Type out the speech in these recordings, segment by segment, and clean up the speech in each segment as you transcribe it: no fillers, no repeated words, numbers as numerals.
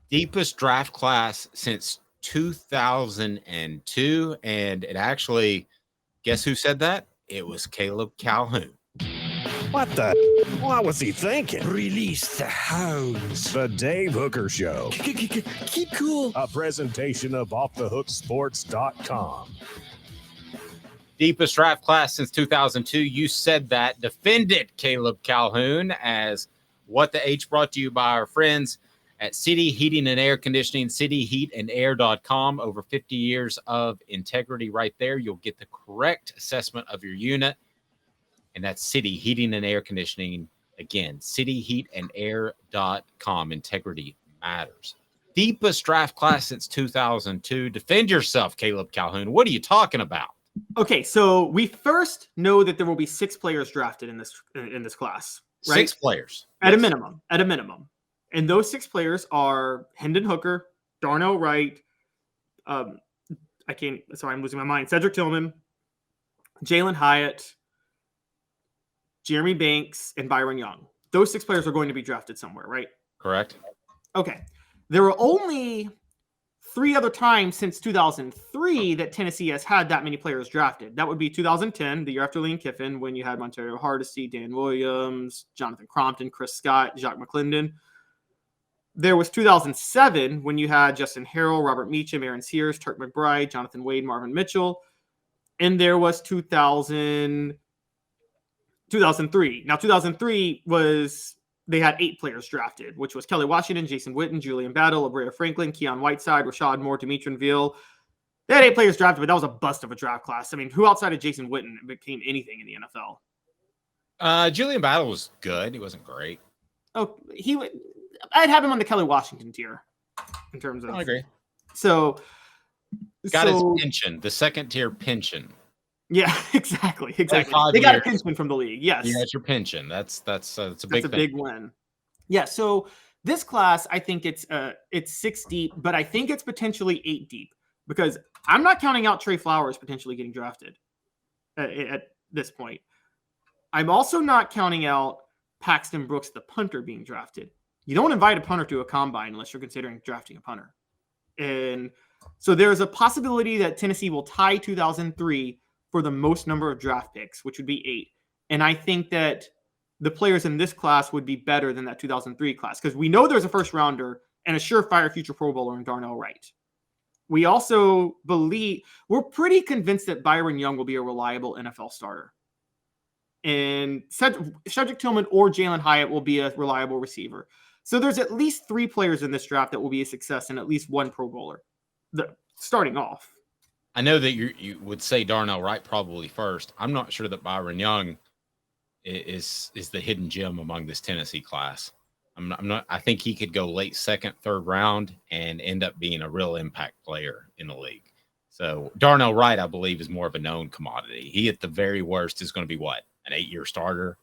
Deepest draft class since 2002. And it actually, guess who said that? It was Caleb Calhoun. What the? What was he thinking? Release the hounds. The Dave Hooker Show. Keep cool. A presentation of OffTheHookSports.com. Deepest draft class since 2002. You said that. Defended Caleb Calhoun as What the H, brought to you by our friends at City Heating and Air Conditioning, cityheatandair.com. Over 50 years of integrity right there. You'll get the correct assessment of your unit. And that's City Heating and Air Conditioning. Again, cityheatandair.com. Integrity matters. Deepest draft class since 2002. Defend yourself, Caleb Calhoun. What are you talking about? Okay, so we first know that there will be 6 players drafted in this class, right? 6 players. At a minimum. And those 6 players are Hendon Hooker, Darnell Wright, I'm losing my mind. Cedric Tillman, Jalen Hyatt, Jeremy Banks, and Byron Young. Those 6 players are going to be drafted somewhere, right? Correct. Okay. There are only 3 other times since 2003 that Tennessee has had that many players drafted. That would be 2010, the year after Lane Kiffin, when you had Montario Hardesty, Dan Williams, Jonathan Crompton, Chris Scott, Jacques McClendon. There was 2007 when you had Justin Harrell, Robert Meacham, Aaron Sears, Turk McBride, Jonathan Wade, Marvin Mitchell. And there was 2003. Now, 2003 was, they had 8 players drafted, which was Kelly Washington, Jason Witten, Julian Battle, Abrea Franklin, Keon Whiteside, Rashad Moore, Demetri Veal. They had 8 players drafted, but that was a bust of a draft class. I mean, who outside of Jason Witten became anything in the NFL? Julian Battle was good. He wasn't great. Oh, I'd have him on the Kelly Washington tier in terms of. I agree. So Got his pension, the second tier pension. Yeah, exactly. They got a pension from the league. Yes, you got your pension. That's a big win. Yeah. So this class, I think it's 6 deep, but I think it's potentially 8 deep because I'm not counting out Trey Flowers potentially getting drafted at this point. I'm also not counting out Paxton Brooks, the punter, being drafted. You don't invite a punter to a combine unless you're considering drafting a punter. And so there's a possibility that Tennessee will tie 2003 for the most number of draft picks, which would be 8. And I think that the players in this class would be better than that 2003 class because we know there's a first rounder and a surefire future Pro Bowler in Darnell Wright. We also we're pretty convinced that Byron Young will be a reliable NFL starter. And Cedric Tillman or Jalen Hyatt will be a reliable receiver. So there's at least 3 players in this draft that will be a success and at least 1 Pro Bowler starting off. I know that you would say Darnell Wright probably first. I'm not sure that Byron Young is the hidden gem among this Tennessee class. I think he could go late 2nd, 3rd round and end up being a real impact player in the league. So Darnell Wright, I believe, is more of a known commodity. He at the very worst is going to be what? An 8-year starter?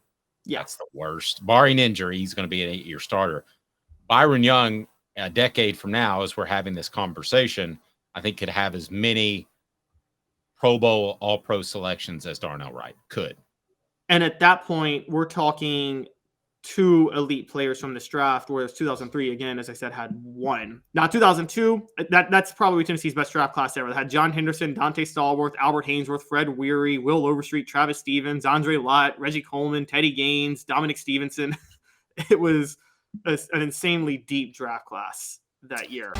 Yeah. That's the worst. Barring injury, he's going to be an 8-year starter. Byron Young, a decade from now, as we're having this conversation, I think could have as many Pro Bowl, All-Pro selections as Darnell Wright could. And at that point, we're talking 2 elite players from this draft, whereas 2003, again, as I said, had 1. Now, 2002, that's probably Tennessee's best draft class ever. They had John Henderson, Dante Stallworth, Albert Hainsworth, Fred Weary, Will Overstreet, Travis Stevens, Andre Lott, Reggie Coleman, Teddy Gaines, Dominic Stevenson. It was an insanely deep draft class that year.